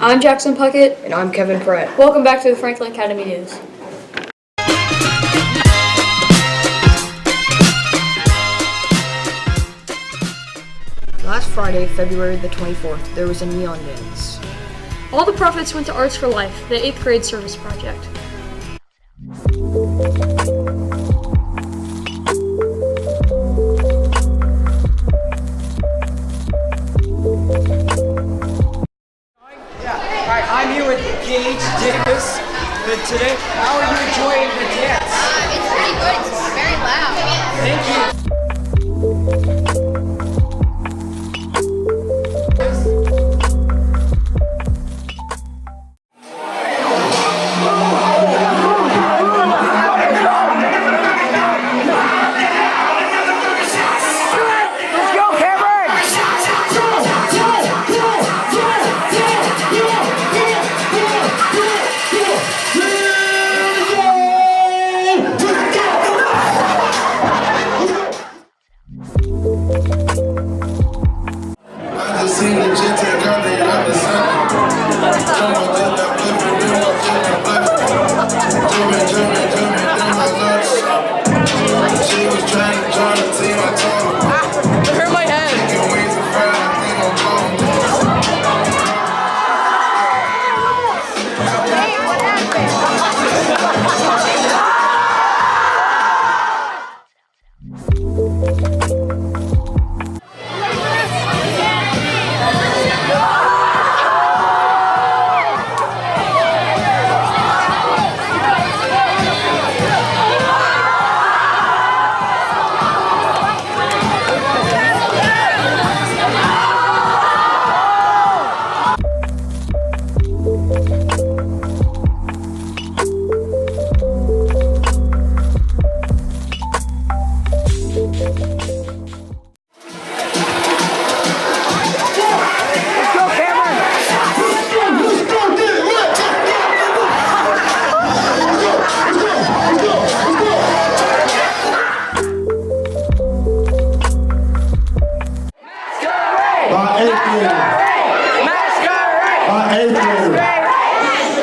I'm Jackson Puckett. And I'm Kevin Pratt. Welcome back to the Franklin Academy News. Last Friday, February the 24th, there was a neon dance. All the profits went to Arts for Life, the 8th grade service project. I'm here with Gage Davis. Today, how are you enjoying the dance? It's pretty good. It's very loud. Thank you.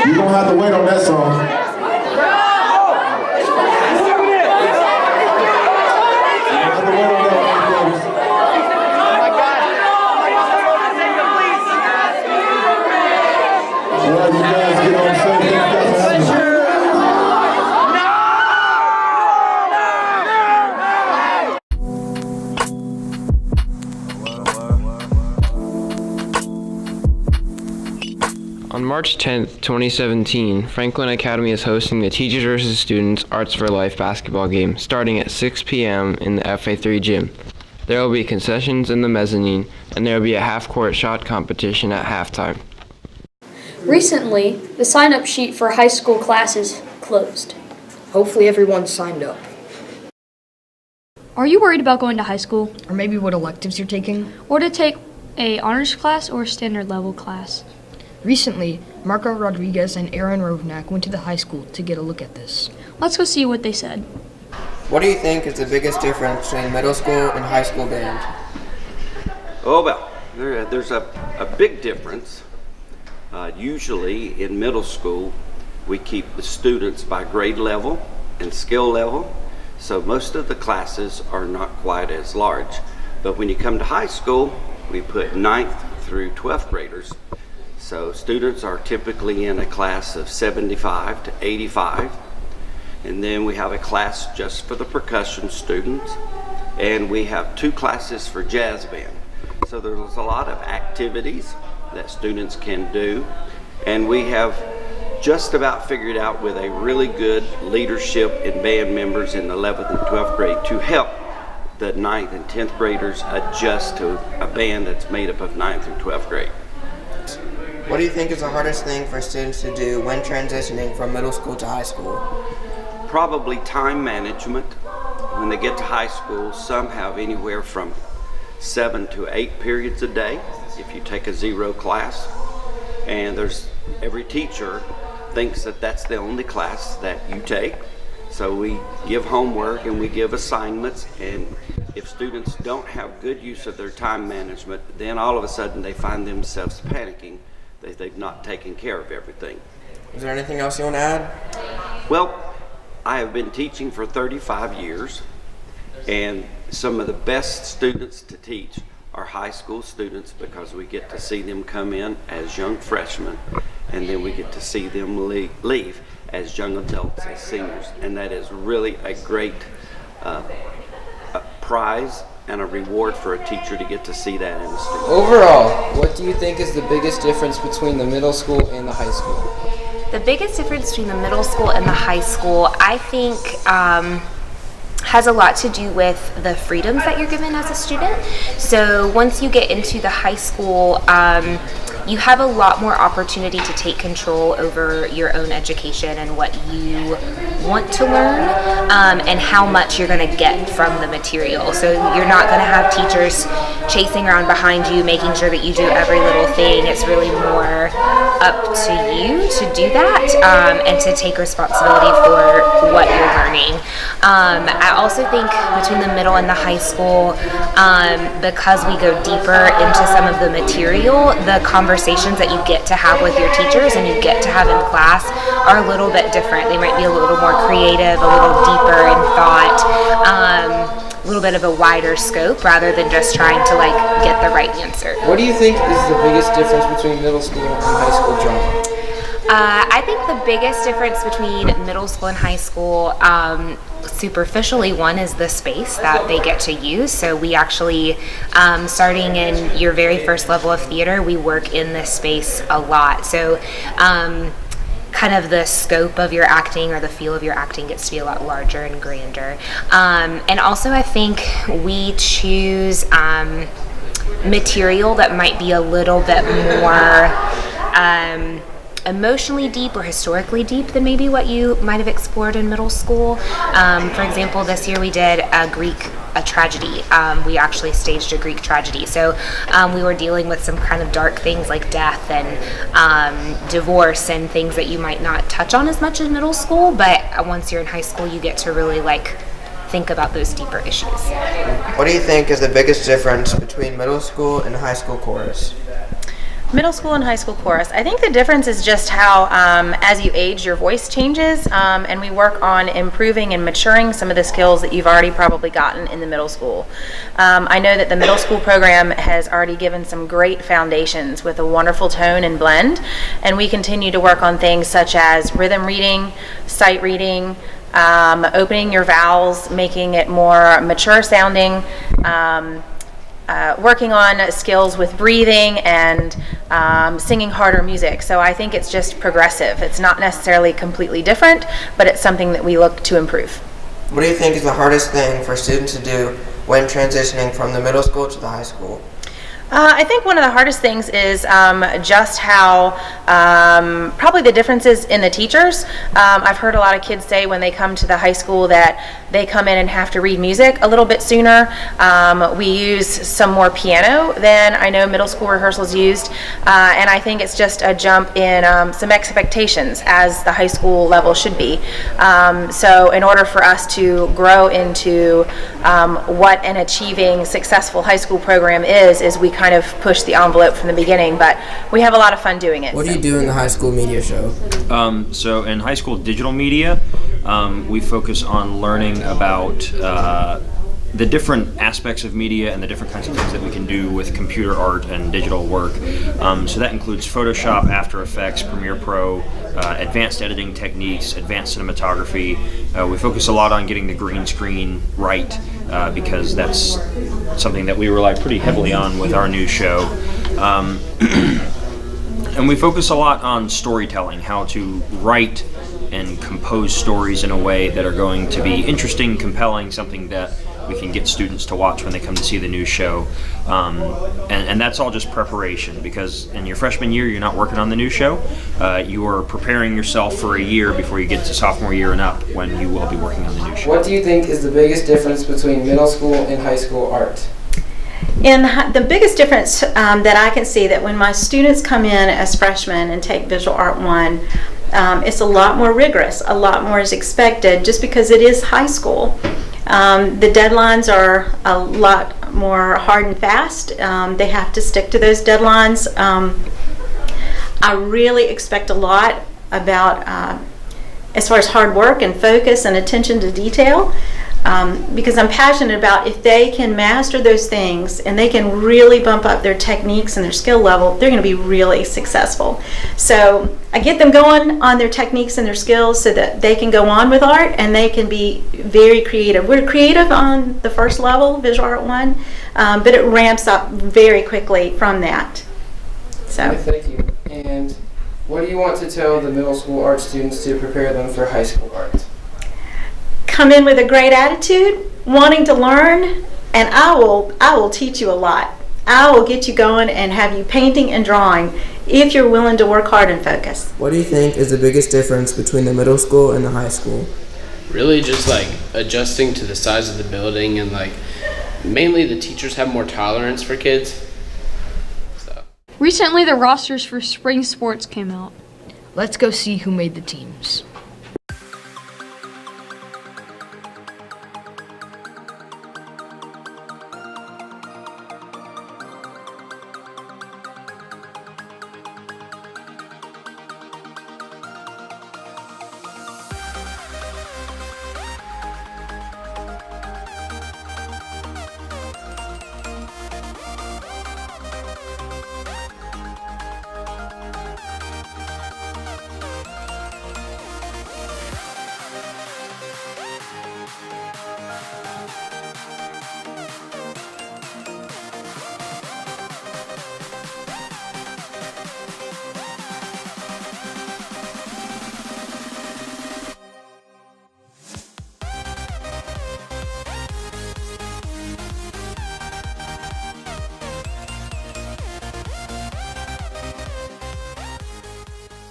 You're gonna have to wait on that song. On March 10th, 2017, Franklin Academy is hosting the Teachers vs. Students Arts for Life basketball game starting at 6 p.m. in the FA3 gym. There will be concessions in the mezzanine, and there will be a half-court shot competition at halftime. Recently, the sign-up sheet for high school classes closed. Hopefully everyone signed up. Are you worried about going to high school? Or maybe what electives you're taking? Or to take a honors class or standard level class? Recently, Marco Rodriguez and Aaron Rovnak went to the high school to get a look at this. Let's go see what they said. What do you think is the biggest difference between middle school and high school band? Oh, well, there's a big difference. Usually in middle school, we keep the students by grade level and skill level, so most of the classes are not quite as large. But when you come to high school, we put 9th through 12th graders. So students are typically in a class of 75 to 85. And then we have a class just for the percussion students. And we have 2 classes for jazz band. So there's a lot of activities that students can do. And we have just about figured out with a really good leadership and band members in the 11th and 12th grade to help the 9th and 10th graders adjust to a band that's made up of 9th and 12th grade. What do you think is the hardest thing for students to do when transitioning from middle school to high school? Probably time management. When they get to high school, some have anywhere from 7 to 8 periods a day if you take a 0 class. And every teacher thinks that that's the only class that you take. So we give homework and we give assignments, and if students don't have good use of their time management, then all of a sudden they find themselves panicking They've not taken care of everything. Is there anything else you want to add? Well, I have been teaching for 35 years, and some of the best students to teach are high school students because we get to see them come in as young freshmen, and then we get to see them leave as young adults, as seniors, and that is really a great prize and a reward for a teacher to get to see that in a student. Overall, what do you think is the biggest difference between the middle school and the high school? The biggest difference between the middle school and the high school, I think, has a lot to do with the freedoms that you're given as a student. So once you get into the high school, you have a lot more opportunity to take control over your own education and what you want to learn, and how much you're going to get from the material. So you're not going to have teachers chasing around behind you, making sure that you do every little thing. It's really more up to you to do that, and to take responsibility for what you're learning. I also think between the middle and the high school, because we go deeper into some of the material, the conversations that you get to have with your teachers and you get to have in class are a little bit different. They might be a little more creative, a little deeper in thought, a little bit of a wider scope rather than just trying to get the right answer. What do you think is the biggest difference between middle school and high school drama? I think the biggest difference between middle school and high school, superficially, one is the space that they get to use. So we actually, starting in your very first level of theater, we work in this space a lot. So kind of the scope of your acting or the feel of your acting gets to be a lot larger and grander. And also I think we choose material that might be a little bit more emotionally deep or historically deep than maybe what you might have explored in middle school. For example, this year we did a tragedy. We actually staged a Greek tragedy. So we were dealing with some kind of dark things like death and divorce and things that you might not touch on as much in middle school, but once you're in high school you get to really think about those deeper issues. What do you think is the biggest difference between middle school and high school chorus? Middle school and high school chorus. I think the difference is just how as you age your voice changes, and we work on improving and maturing some of the skills that you've already probably gotten in the middle school. I know that the middle school program has already given some great foundations with a wonderful tone and blend, and we continue to work on things such as rhythm reading, sight reading, opening your vowels, making it more mature sounding, working on skills with breathing and singing harder music. So I think it's just progressive. It's not necessarily completely different, but it's something that we look to improve. What do you think is the hardest thing for students to do when transitioning from the middle school to the high school? I think one of the hardest things is just how probably the differences in the teachers. I've heard a lot of kids say when they come to the high school that they come in and have to read music a little bit sooner. We use some more piano than I know middle school rehearsals used, and I think it's just a jump in some expectations as the high school level should be. So in order for us to grow into what an achieving successful high school program is we kind of push the envelope from the beginning, but we have a lot of fun doing it. What do you do in the high school media show? So in high school digital media, we focus on learning about the different aspects of media and the different kinds of things that we can do with computer art and digital work. So that includes Photoshop, After Effects, Premiere Pro, advanced editing techniques, advanced cinematography. We focus a lot on getting the green screen right because that's something that we rely pretty heavily on with our new show. And we focus a lot on storytelling, how to write and compose stories in a way that are going to be interesting, compelling, something that we can get students to watch when they come to see the new show. And that's all just preparation, because in your freshman year, you're not working on the new show. You are preparing yourself for a year before you get to sophomore year and up, when you will be working on the new show. What do you think is the biggest difference between middle school and high school art? And the biggest difference that I can see, that when my students come in as freshmen and take Visual Art 1, it's a lot more rigorous, a lot more is expected, just because it is high school. The deadlines are a lot more hard and fast. They have to stick to those deadlines. I really expect a lot about as far as hard work and focus and attention to detail, because I'm passionate about if they can master those things and they can really bump up their techniques and their skill level, they're going to be really successful. So I get them going on their techniques and their skills so that they can go on with art and they can be very creative. We're creative on the first level, Visual Art 1, but it ramps up very quickly from that. So. Thank you. And what do you want to tell the middle school art students to prepare them for high school art? Come in with a great attitude, wanting to learn, and I will teach you a lot. I will get you going and have you painting and drawing if you're willing to work hard and focus. What do you think is the biggest difference between the middle school and the high school? Really just like adjusting to the size of the building, and like mainly the teachers have more tolerance for kids. Recently, the rosters for spring sports came out. Let's go see who made the teams.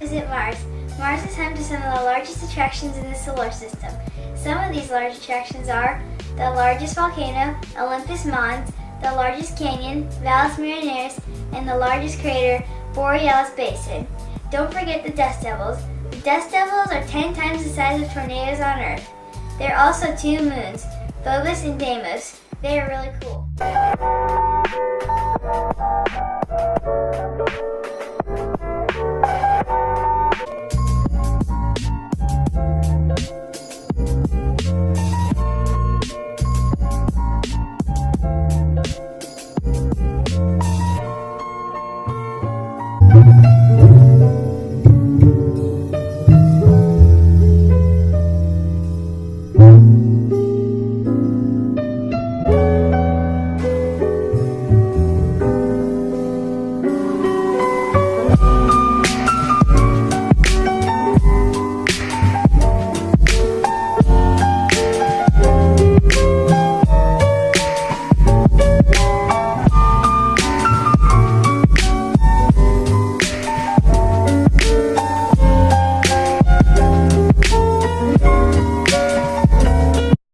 Visit Mars. Mars is home to some of the largest attractions in the solar system. Some of these large attractions are the largest volcano, Olympus Mons, the largest canyon, Valles Marineris, and the largest crater, Borealis Basin. Don't forget the dust devils. The dust devils are 10 times the size of tornadoes on Earth. There are also 2 moons, Phobos and Deimos. They are really cool.